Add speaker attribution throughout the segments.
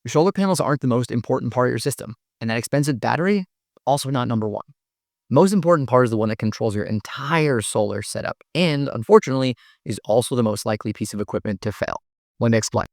Speaker 1: Your solar panels aren't the most important part of your system, and that expensive battery, also not number one. Most important part is the one that controls your entire solar setup, and unfortunately, is also the most likely piece of equipment to fail. Let me explain.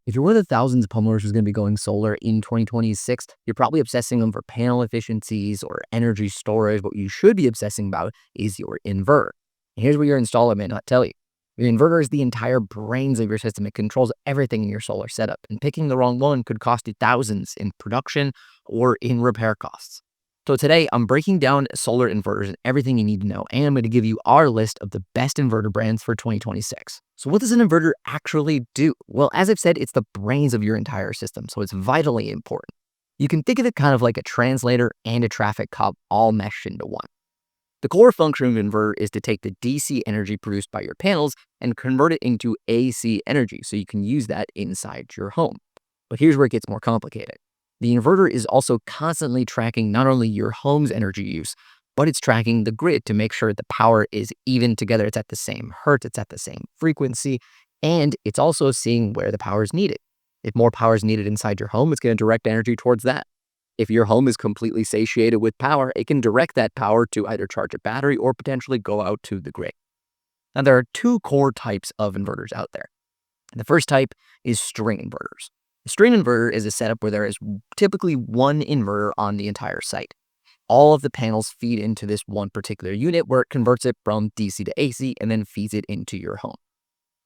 Speaker 1: If you're one of the thousands of homeowners who's going to be going solar in 2026, you're probably obsessing over panel efficiencies or energy storage. What you should be obsessing about is your inverter. And here's what your installer may not tell you. Your inverter is the entire brains of your system. It controls everything in your solar setup, and picking the wrong one could cost you thousands in production or in repair costs. So today, I'm breaking down solar inverters and everything you need to know, and I'm going to give you our list of the best inverter brands for 2026. So what does an inverter actually do? Well, as I've said, it's the brains of your entire system, so it's vitally important. You can think of it kind of like a translator and a traffic cop all meshed into one. The core function of an inverter is to take the DC energy produced by your panels and convert it into AC energy so you can use that inside your home. But here's where it gets more complicated. The inverter is also constantly tracking not only your home's energy use, but it's tracking the grid to make sure the power is even together. It's at the same hertz, it's at the same frequency, and it's also seeing where the power is needed. If more power is needed inside your home, it's going to direct energy towards that. If your home is completely satiated with power, it can direct that power to either charge a battery or potentially go out to the grid. Now, there are two core types of inverters out there. The first type is string inverters. A string inverter is a setup where there is typically one inverter on the entire site. All of the panels feed into this one particular unit where it converts it from DC to AC and then feeds it into your home.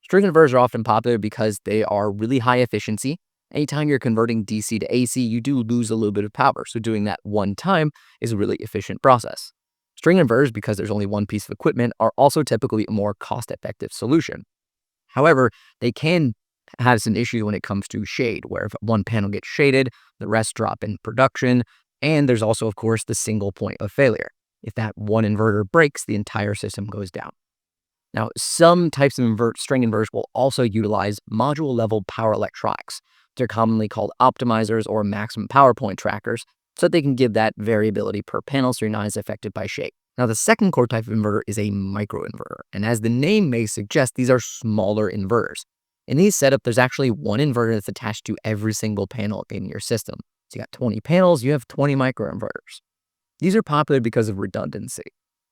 Speaker 1: String inverters are often popular because they are really high efficiency. Anytime you're converting DC to AC, you do lose a little bit of power, so doing that one time is a really efficient process. String inverters, because there's only one piece of equipment, are also typically a more cost-effective solution. However, they can have some issues when it comes to shade, where if one panel gets shaded, the rest drop in production, and there's also, of course, the single point of failure. If that one inverter breaks, the entire system goes down. Now, some types of string inverters will also utilize module-level power electronics. They're commonly called optimizers or maximum power point trackers, so that they can give that variability per panel so you're not as affected by shade. Now, the second core type of inverter is a microinverter, and as the name may suggest, these are smaller inverters. In these setups, there's actually one inverter that's attached to every single panel in your system. So you got 20 panels, you have 20 microinverters. These are popular because of redundancy.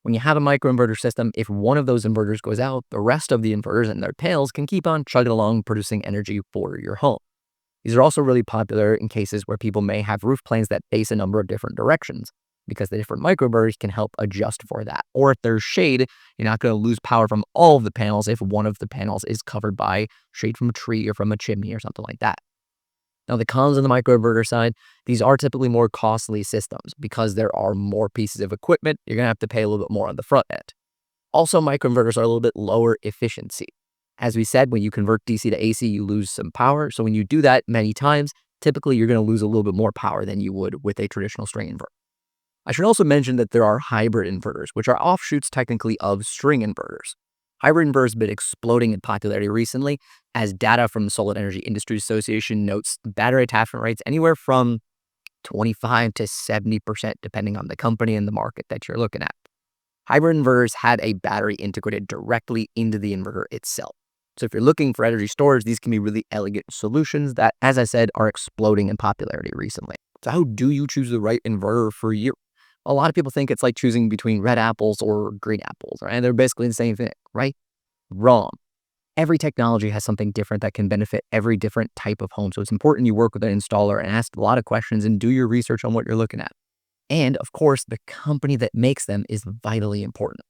Speaker 1: When you have a microinverter system, if one of those inverters goes out, the rest of the inverters and their panels can keep on chugging along producing energy for your home. These are also really popular in cases where people may have roof planes that face a number of different directions, because the different microinverters can help adjust for that. Or if there's shade, you're not going to lose power from all of the panels if one of the panels is covered by shade from a tree or from a chimney or something like that. Now, the cons on the microinverter side, these are typically more costly systems because there are more pieces of equipment. You're going to have to pay a little bit more on the front end. Also, microinverters are a little bit lower efficiency. As we said, when you convert DC to AC, you lose some power. So when you do that many times, typically you're going to lose a little bit more power than you would with a traditional string inverter. I should also mention that there are hybrid inverters, which are offshoots technically of string inverters. Hybrid inverters have been exploding in popularity recently, as data from the Solar Energy Industry Association notes battery attachment rates anywhere from 25 to 70%, depending on the company and the market that you're looking at. Hybrid inverters had a battery integrated directly into the inverter itself. So if you're looking for energy storage, these can be really elegant solutions that, as I said, are exploding in popularity recently. So how do you choose the right inverter for you? A lot of people think it's like choosing between red apples or green apples, right? And they're basically the same thing, right? Wrong. Every technology has something different that can benefit every different type of home. So it's important you work with an installer and ask a lot of questions and do your research on what you're looking at. And of course, the company that makes them is vitally important.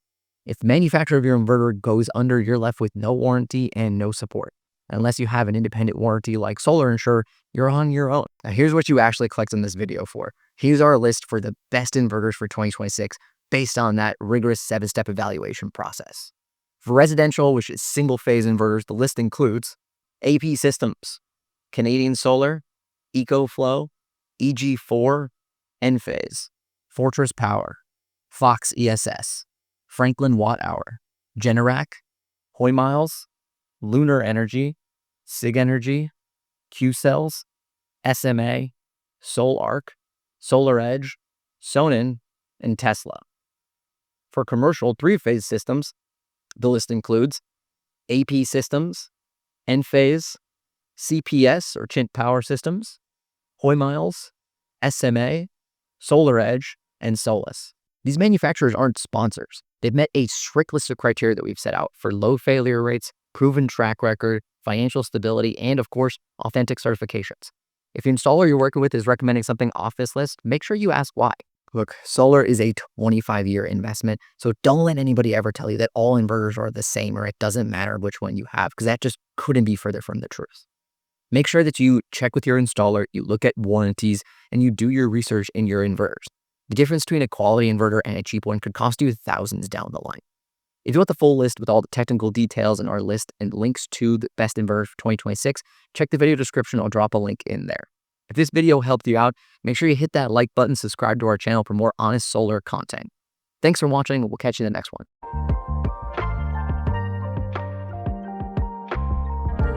Speaker 1: If the manufacturer of your inverter goes under, you're left with no warranty and no support. Unless you have an independent warranty like Solar Insure, you're on your own. Now, here's what you actually clicked on this video for. Here's our list for the best inverters for 2026 based on that rigorous 7-step evaluation process. For residential, which is single-phase inverters, the list includes AP Systems, Canadian Solar, EcoFlow, EG4, Enphase, Fortress Power, Fox ESS, Franklin Watt Hour, Generac, Hoy Miles, Lunar Energy, Sig Energy, Q-Cells, SMA, SolArc, Solar Edge, Sonnen, and Tesla. For commercial 3-phase systems, the list includes AP Systems, Enphase, CPS or Chint Power Systems, Hoymiles, SMA, Solar Edge, and Solus. These manufacturers aren't sponsors. They've met a strict list of criteria that we've set out for low failure rates, proven track record, financial stability, and of course, authentic certifications. If the installer you're working with is recommending something off this list, make sure you ask why. Look, solar is a 25-year investment, so don't let anybody ever tell you that all inverters are the same or it doesn't matter which one you have, because that just couldn't be further from the truth. Make sure that you check with your installer, you look at warranties, and you do your research in your inverters. The difference between a quality inverter and a cheap one could cost you thousands down the line. If you want the full list with all the technical details in our list and links to the best inverters for 2026, check the video description. I'll drop a link in there. If this video helped you out, make sure you hit that like button, subscribe to our channel for more honest solar content. Thanks for watching, and we'll catch you in the next one.